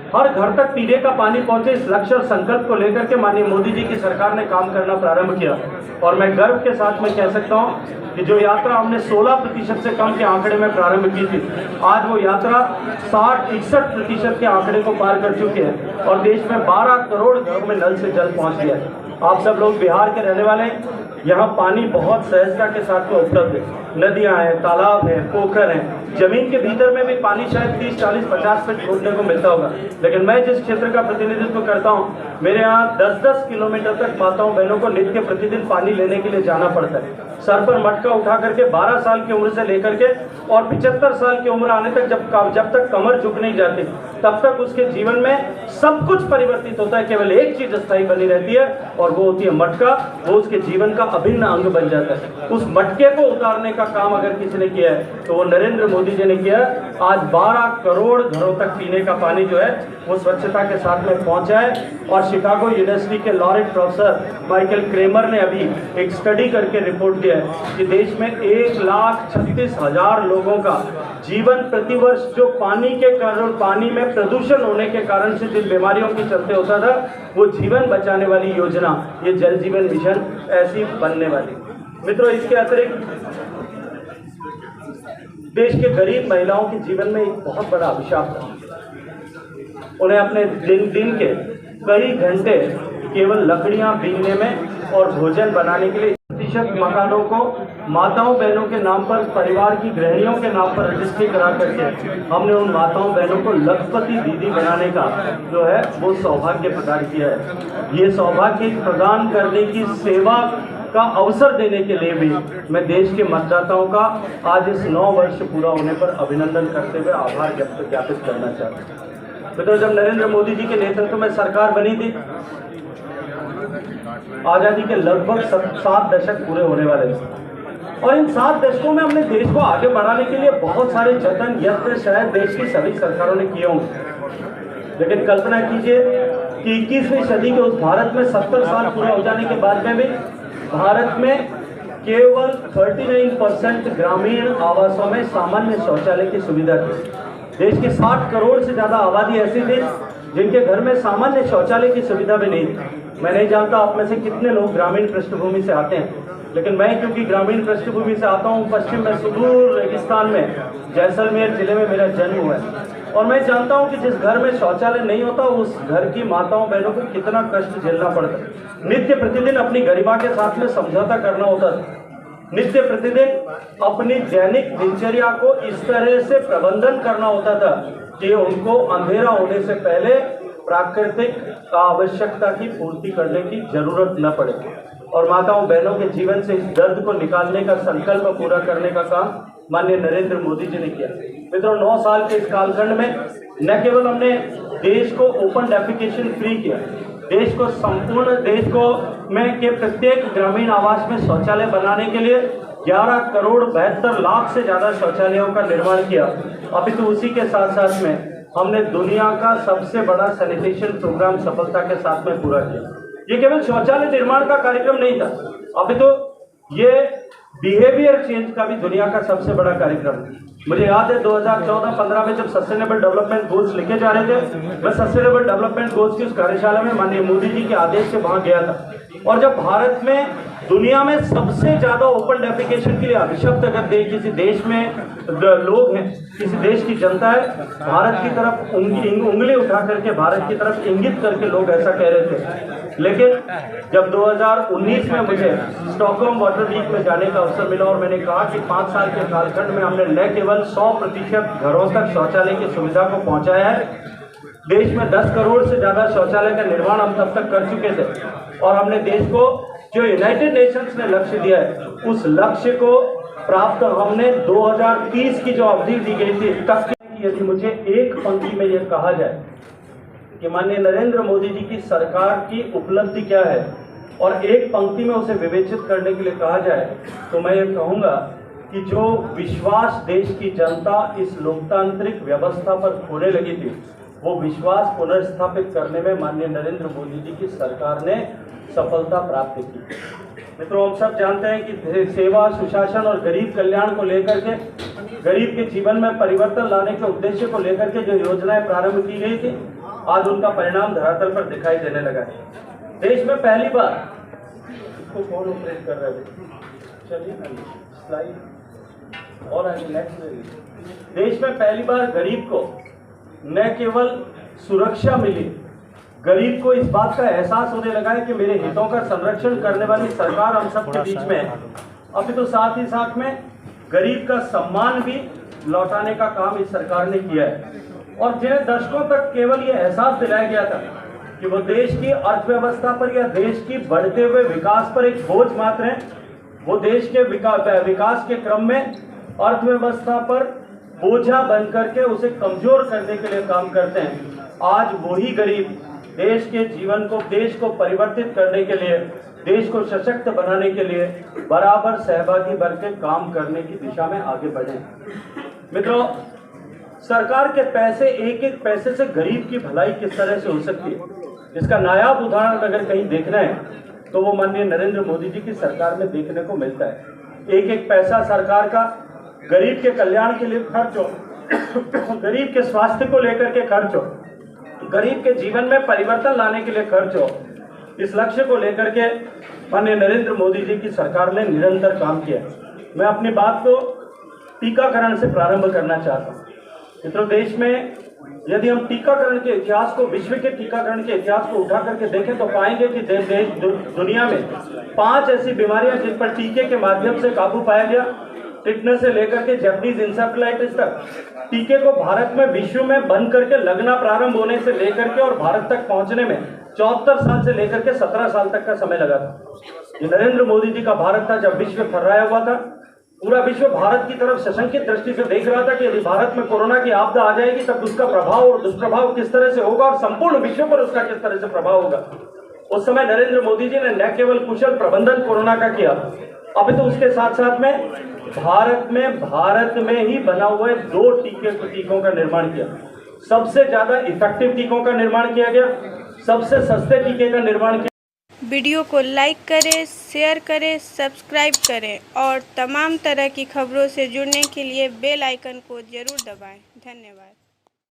हर घर तक पीने का पानी पहुंचे, इस लक्ष्य और संकल्प को लेकर के माननीय मोदी जी की सरकार ने काम करना प्रारंभ किया। और मैं गर्व के साथ में कह सकता हूं कि जो यात्रा हमने 16% से कम के आंकड़े में प्रारंभ की थी, आज वो यात्रा 60-61% के आंकड़े को पार कर चुके हैं और देश में 12 करोड़ घरों में नल से जल पहुंच गया है। आप सब लोग बिहार के रहने वाले हैं, यहाँ पानी बहुत सहजता के साथ में उपलब्ध है। नदियां हैं, तालाब हैं, पोखर हैं, जमीन के भीतर में भी पानी शायद 30, 40, 50 फीट खोदने को मिलता होगा। लेकिन मैं जिस क्षेत्र का प्रतिनिधित्व करता हूँ, मेरे यहाँ 10-10 किलोमीटर तक माताओं बहनों को नित्य प्रतिदिन पानी लेने के लिए जाना पड़ता है। सर पर मटका उठा करके 12 साल की उम्र से लेकर के और 75 साल की उम्र आने तक जब तक कमर झुक नहीं जाती, तब तक उसके जीवन में सब कुछ परिवर्तित होता है। केवल एक चीज अस्थायी बनी रहती है और वो होती है मटका। वो उसके जीवन का अभिन्न अंग बन जाता है। उस मटके को उतारने का काम अगर किसी ने किया है तो वो नरेंद्र मोदी जी ने किया। आज 12 करोड़ घरों तक पीने का पानी जो है वो स्वच्छता के साथ में पहुंचा है। और शिकागो यूनिवर्सिटी के लॉरेट प्रोफेसर माइकल क्रेमर ने अभी एक स्टडी करके रिपोर्ट दिया है कि देश में 1,36,000 लोगों का जीवन प्रतिवर्ष जो पानी के कारण, पानी में प्रदूषण होने के कारण से जिन बीमारियों के चलते होता था, वो जीवन बचाने वाली योजना ये जल जीवन मिशन ऐसी बनने वाली। मित्रों, इसके अतिरिक्त देश के गरीब महिलाओं के जीवन में एक बहुत बड़ा अभिशाप था। उन्हें अपने दिन के कई घंटे केवल लकड़ियां बीनने में और भोजन बनाने के लिए प्रतिशत मकानों को माताओं बहनों के नाम पर, परिवार की गृहिणियों के नाम पर रजिस्ट्री करा करके हमने उन माताओं बहनों को लखपति दीदी बनाने का जो है वो सौभाग्य प्रदान किया है। ये सौभाग्य प्रदान करने की सेवा का अवसर देने के लिए भी मैं देश के मतदाताओं का आज इस 9 वर्ष पूरा होने पर अभिनंदन करते हुए आभार ज्ञापित करना चाहता हूँ। तो जब नरेंद्र मोदी जी के नेतृत्व में सरकार बनी थी, आजादी के लगभग 7 दशक पूरे होने वाले थे और इन 7 दशकों में हमने देश को आगे बढ़ाने के लिए बहुत सारे जतन यत्न शायद देश की सभी सरकारों ने किए होंगे। लेकिन कल्पना कीजिए कि 21वीं सदी के उस भारत में 70 साल पूरे हो जाने के बाद में भी भारत में केवल 39% ग्रामीण आवासों में सामान्य शौचालय की सुविधा थी। देश की 60 करोड़ से ज्यादा आबादी ऐसी थी जिनके घर में सामान्य शौचालय की सुविधा भी नहीं थी। मैं नहीं जानता आप में से कितने लोग ग्रामीण पृष्ठभूमि से आते हैं, लेकिन मैं क्योंकि ग्रामीण पृष्ठभूमि से आता हूँ, पश्चिम में सुदूर रेगिस्तान में जैसलमेर जिले में मेरा जन्म हुआ है और मैं जानता हूँ कि जिस घर में शौचालय नहीं होता उस घर की माताओं बहनों को कितना कष्ट झेलना पड़ता है। नित्य प्रतिदिन अपनी गरिमा के साथ में समझौता करना होता था। नित्य प्रतिदिन अपनी दैनिक दिनचर्या को इस तरह से प्रबंधन करना होता था कि उनको अंधेरा होने से पहले प्राकृतिक आवश्यकता की पूर्ति करने की जरूरत न पड़े और माताओं बहनों के जीवन से इस दर्द को निकालने का संकल्प पूरा करने का काम माननीय नरेंद्र मोदी जी ने किया। मित्रों, 9 साल के इस कालखंड में न केवल हमने देश को ओपन डेफिकेशन फ्री किया, देश को संपूर्ण देश को में के प्रत्येक ग्रामीण आवास में शौचालय बनाने के लिए 11 करोड़ 72 लाख से ज्यादा शौचालयों का निर्माण किया। अभी तो उसी के साथ साथ में हमने दुनिया का सबसे बड़ा सैनिटेशन प्रोग्राम सफलता के साथ में पूरा किया। ये केवल शौचालय निर्माण का कार्यक्रम नहीं था, अभी तो ये बिहेवियर चेंज का भी दुनिया का सबसे बड़ा कार्यक्रम है। मुझे याद है 2014-15 में जब सस्टेनेबल डेवलपमेंट गोल्स लिखे जा रहे थे, मैं सस्टेनेबल डेवलपमेंट गोल्स की उस कार्यशाला में माननीय मोदी जी के आदेश से वहां गया था और जब भारत में दुनिया में सबसे ज्यादा ओपन डेफिकेशन के लिए अभिशप्त अगर किसी देश में लोग हैं, किसी देश की जनता है, भारत की तरफ उंगली उठा करके भारत की तरफ इंगित करके लोग ऐसा कह रहे थे। लेकिन जब 2019 में मुझे स्टॉकहोम वाटर वीक में जाने का अवसर मिला और मैंने कहा कि 5 साल के कालखंड में हमने न केवल 100% घरों तक शौचालय की सुविधा को पहुंचाया है, देश में 10 करोड़ से ज्यादा शौचालय का निर्माण हम तब तक कर चुके थे और हमने देश को जो यूनाइटेड नेशंस ने लक्ष्य दिया है उस लक्ष्य को प्राप्त हमने 2030 की जो अवधि दी गई थी तक। यदि मुझे एक पंक्ति में यह कहा जाए कि माननीय नरेंद्र मोदी जी की सरकार की उपलब्धि क्या है और एक पंक्ति में उसे विवेचित करने के लिए कहा जाए तो मैं ये कहूँगा कि जो विश्वास देश की जनता इस लोकतांत्रिक व्यवस्था पर खोने लगी थी, वो विश्वास पुनर्स्थापित करने में माननीय नरेंद्र मोदी जी की सरकार ने सफलता प्राप्त की। मित्रों, हम सब जानते हैं कि सेवा, सुशासन और गरीब कल्याण को लेकर के, गरीब के जीवन में परिवर्तन लाने के उद्देश्य को लेकर के जो योजनाएं प्रारंभ की गई थी, आज उनका परिणाम धरातल पर दिखाई देने लगा है। देश में पहली बार, इसको कौन ऑपरेट कर रहे थे, चलिए स्लाइड और आगे नेक्स्ट। देश में पहली बार गरीब को न केवल सुरक्षा मिली, गरीब को इस बात का एहसास होने लगा है कि मेरे हितों का संरक्षण करने वाली सरकार हम सब के बीच में है। अभी तो साथ ही साथ में गरीब का सम्मान भी लौटाने का काम इस सरकार ने किया है। और जिन्हें दशकों तक केवल ये एहसास दिलाया गया था कि वो देश की अर्थव्यवस्था पर या देश की बढ़ते हुए विकास पर एक बोझ मात्र है, वो देश के विकास के क्रम में अर्थव्यवस्था पर बोझा बन करके उसे कमजोर करने के लिए काम करते हैं। आज वही गरीब देश के जीवन को, देश को परिवर्तित करने के लिए, देश को सशक्त बनाने के लिए बराबर सहभागी बन के काम करने की दिशा में आगे बढ़े। मित्रों, सरकार के पैसे, एक एक पैसे से गरीब की भलाई किस तरह से हो सकती है, इसका नायाब उदाहरण अगर कहीं देखना है तो वो माननीय नरेंद्र मोदी जी की सरकार में देखने को मिलता है। एक एक पैसा सरकार का गरीब के कल्याण के लिए खर्च हो, गरीब के स्वास्थ्य को लेकर के खर्च हो, गरीब के जीवन में परिवर्तन लाने के लिए खर्च हो, इस लक्ष्य को लेकर के माननीय नरेंद्र मोदी जी की सरकार ने निरंतर काम किया। मैं अपनी बात को टीकाकरण से प्रारंभ करना चाहता हूँ। मित्रों, देश में यदि हम टीकाकरण के इतिहास को, विश्व के टीकाकरण के इतिहास को उठा करके देखें तो पाएंगे कि दुनिया में 5 ऐसी बीमारियां जिन पर टीके के माध्यम से काबू पाया गया, टिटनेस से लेकर के जैपनीज इंसेफेलाइटिस तक, टीके को भारत में विश्व में बन करके लगना प्रारंभ होने से लेकर के और भारत तक पहुंचने में 74 साल से लेकर के 17 साल तक का समय लगा था। ये नरेंद्र मोदी जी का भारत था जब विश्व थर्राया हुआ था। पूरा विश्व भारत की तरफ सशंकित दृष्टि से देख रहा था कि यदि भारत में कोरोना की आपदा आ जाएगी तब उसका प्रभाव और दुष्प्रभाव किस तरह से होगा और संपूर्ण विश्व पर उसका किस तरह से प्रभाव होगा। उस समय नरेंद्र मोदी जी ने न केवल कुशल प्रबंधन कोरोना का किया, अभी तो उसके साथ साथ में भारत में ही बना हुए 2 टीकों का निर्माण किया। सबसे ज्यादा इफेक्टिव टीकों का निर्माण किया गया, सबसे सस्ते टीके का निर्माण किया। वीडियो को लाइक करें, शेयर करें, सब्सक्राइब करें और तमाम तरह की खबरों से जुड़ने के लिए बेल आइकन को जरूर दबाएं। धन्यवाद।